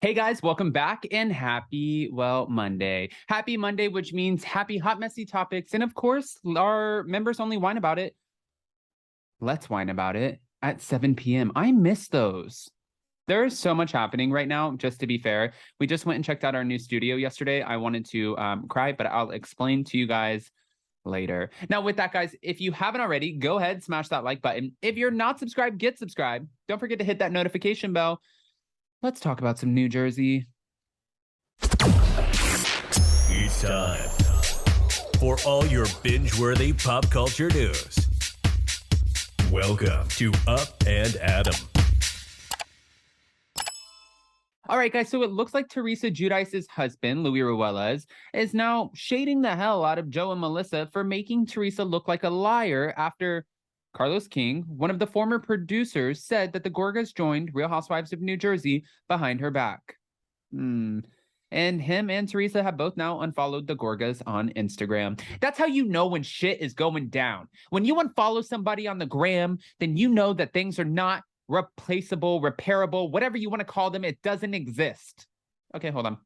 Hey guys, welcome back and happy, Monday. Happy Monday, which means happy hot, messy topics. And of course, our members only whine about it. Let's whine about it at 7 p.m. I miss those. There's so much happening right now, just to be fair. We just went and checked out our new studio yesterday. I wanted to cry, but I'll explain to you guys later. Now, with that, guys, if you haven't already, go ahead, smash that like button. If you're not subscribed, get subscribed. Don't forget to hit that notification bell. Let's talk about some New Jersey. It's time for all your binge-worthy pop culture news. Welcome to Up and Adam. All right, guys, so it looks like Teresa Giudice's husband, Louis Ruelas, is now shading the hell out of Joe and Melissa for making Teresa look like a liar after Carlos King, one of the former producers, said that the Gorgas joined Real Housewives of New Jersey behind her back. And him and Teresa have both now unfollowed the Gorgas on Instagram. That's how you know when shit is going down. When you unfollow somebody on the gram, then you know that things are not replaceable, repairable, whatever you want to call them. It doesn't exist. Okay, hold on.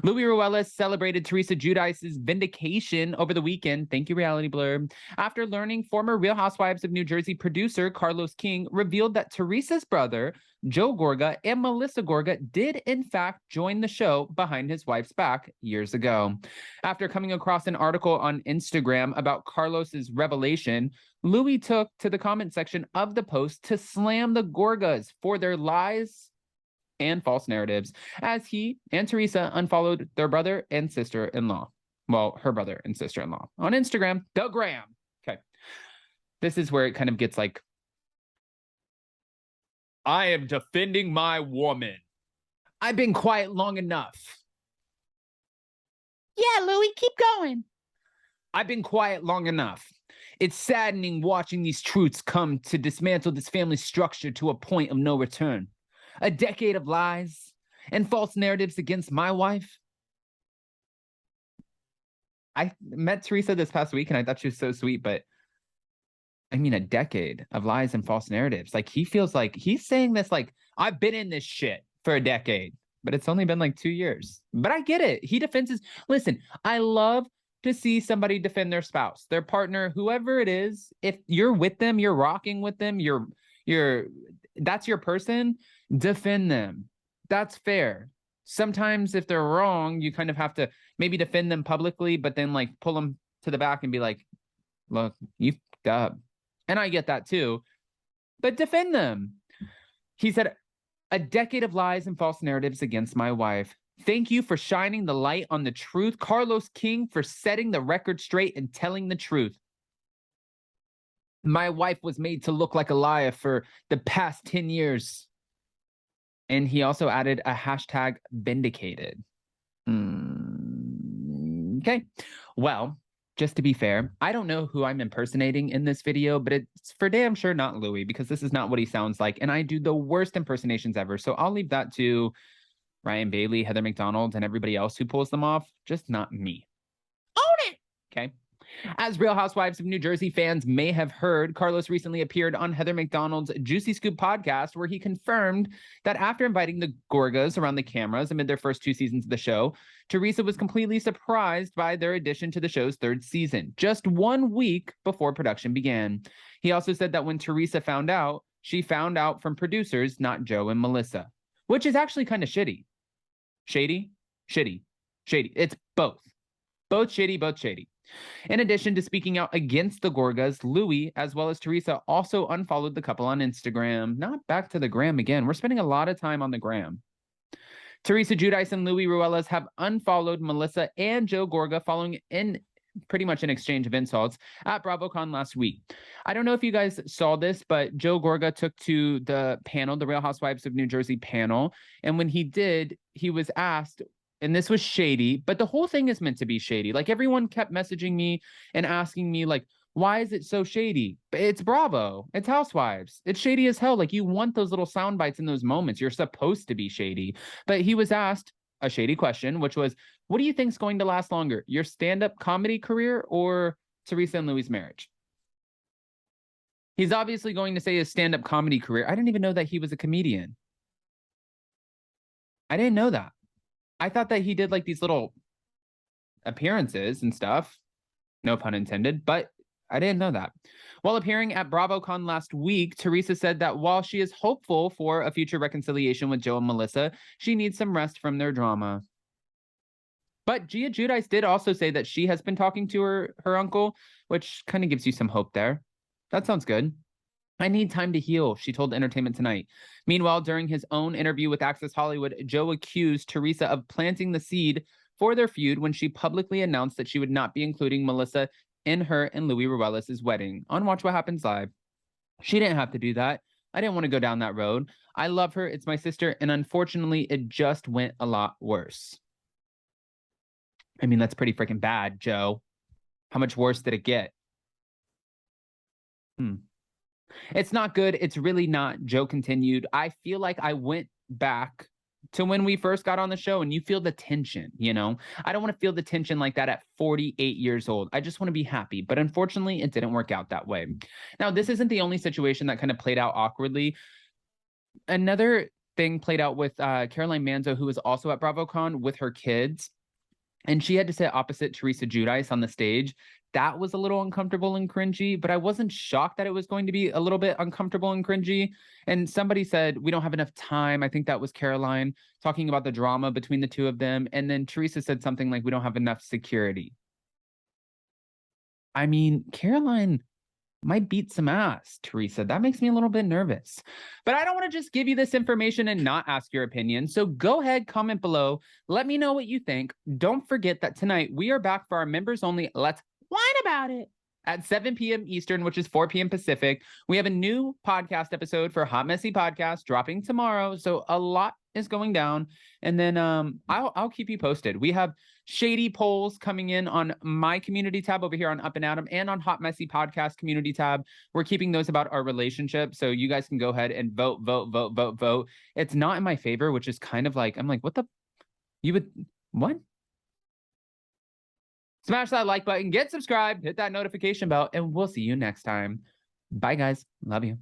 Louis Ruelas celebrated Teresa Giudice's vindication over the weekend. Thank you, Reality Blur. After learning former Real Housewives of New Jersey producer Carlos King revealed that Teresa's brother, Joe Gorga, and Melissa Gorga did, in fact, join the show behind his wife's back years ago. After coming across an article on Instagram about Carlos's revelation, Louis took to the comment section of the post to slam the Gorgas for their lies and false narratives, as he and Teresa unfollowed their brother and sister-in-law. Well, her brother and sister-in-law on Instagram, the gram. Okay. This is where it kind of gets like, I am defending my woman. I've been quiet long enough. Yeah, Louis, keep going. I've been quiet long enough. It's saddening watching these truths come to dismantle this family structure to a point of no return. A decade of lies and false narratives against my wife. I met Teresa this past week and I thought she was so sweet, but I mean, a decade of lies and false narratives. Like, he feels like he's saying this like, I've been in this shit for a decade, but it's only been like 2 years. But I get it. He defends his. Listen, I love to see somebody defend their spouse, their partner, whoever it is. If you're with them, you're rocking with them, that's your person, defend them. That's fair. Sometimes if they're wrong, you kind of have to maybe defend them publicly, but then like pull them to the back and be like, look, you fucked up. And I get that too, but defend them. He said, a decade of lies and false narratives against my wife. Thank you for shining the light on the truth. Carlos King for setting the record straight and telling the truth. My wife was made to look like a liar for the past 10 years. And he also added a hashtag Vindicated. Okay. Well, just to be fair, I don't know who I'm impersonating in this video, but it's for damn sure not Louis, because this is not what he sounds like. And I do the worst impersonations ever. So I'll leave that to Ryan Bailey, Heather McDonald, and everybody else who pulls them off. Just not me. Own it. Okay. As Real Housewives of New Jersey fans may have heard, Carlos recently appeared on Heather McDonald's Juicy Scoop podcast, where he confirmed that after inviting the Gorgas around the cameras amid their first 2 seasons of the show, Teresa was completely surprised by their addition to the show's 3rd season, just 1 week before production began. He also said that when Teresa found out, she found out from producers, not Joe and Melissa, which is actually kind of shitty. Shady? Shitty. Shady. It's both. Both shitty, both shady. In addition to speaking out against the Gorgas, Louis, as well as Teresa, also unfollowed the couple on Instagram. Not back to the gram again. We're spending a lot of time on the gram. Teresa Giudice and Louis Ruelas have unfollowed Melissa and Joe Gorga following in pretty much an exchange of insults at BravoCon last week. I don't know if you guys saw this, but Joe Gorga took to the panel, the Real Housewives of New Jersey panel. And when he did, he was asked, and this was shady, but the whole thing is meant to be shady. Like, everyone kept messaging me and asking me, like, why is it so shady? It's Bravo. It's Housewives. It's shady as hell. Like, you want those little sound bites in those moments. You're supposed to be shady. But he was asked a shady question, which was, what do you think is going to last longer, your stand-up comedy career or Teresa and Louis' marriage? He's obviously going to say his stand-up comedy career. I didn't even know that he was a comedian. I didn't know that. I thought that he did like these little appearances and stuff. No pun intended, but I didn't know that. While appearing at BravoCon last week, Teresa said that while she is hopeful for a future reconciliation with Joe and Melissa, she needs some rest from their drama. But Giudice did also say that she has been talking to her uncle, which kind of gives you some hope there. That sounds good. I need time to heal, she told Entertainment Tonight. Meanwhile, during his own interview with Access Hollywood, Joe accused Teresa of planting the seed for their feud when she publicly announced that she would not be including Melissa in her and Louis Ruelas' wedding on Watch What Happens Live. She didn't have to do that. I didn't want to go down that road. I love her. It's my sister. And unfortunately, it just went a lot worse. I mean, that's pretty freaking bad, Joe. How much worse did it get? It's not good. It's really not. Joe continued. I feel like I went back to when we first got on the show and you feel the tension, you know? I don't want to feel the tension like that at 48 years old. I just want to be happy. But unfortunately, it didn't work out that way. Now, this isn't the only situation that kind of played out awkwardly. Another thing played out with Caroline Manzo, who was also at BravoCon with her kids. And she had to sit opposite Teresa Giudice on the stage. That was a little uncomfortable and cringy, but I wasn't shocked that it was going to be a little bit uncomfortable and cringy. And somebody said, we don't have enough time. I think that was Caroline talking about the drama between the two of them. And then Teresa said something like, we don't have enough security. I mean, Caroline might beat some ass, Teresa. That makes me a little bit nervous. But I don't want to just give you this information and not ask your opinion. So go ahead, comment below. Let me know what you think. Don't forget that tonight we are back for our members only Let's Whine About It at 7 p.m. Eastern, which is 4 p.m. Pacific. We have a new podcast episode for Hot Messy Podcast dropping tomorrow. So a lot is going down. And then I'll keep you posted. We have shady polls coming in on my community tab over here on Up and Adam and on Hot Messy Podcast community tab. We're keeping those about our relationship. So you guys can go ahead and vote. It's not in my favor, which is kind of like, I'm like, what? Smash that like button, get subscribed, hit that notification bell, and we'll see you next time. Bye, guys. Love you.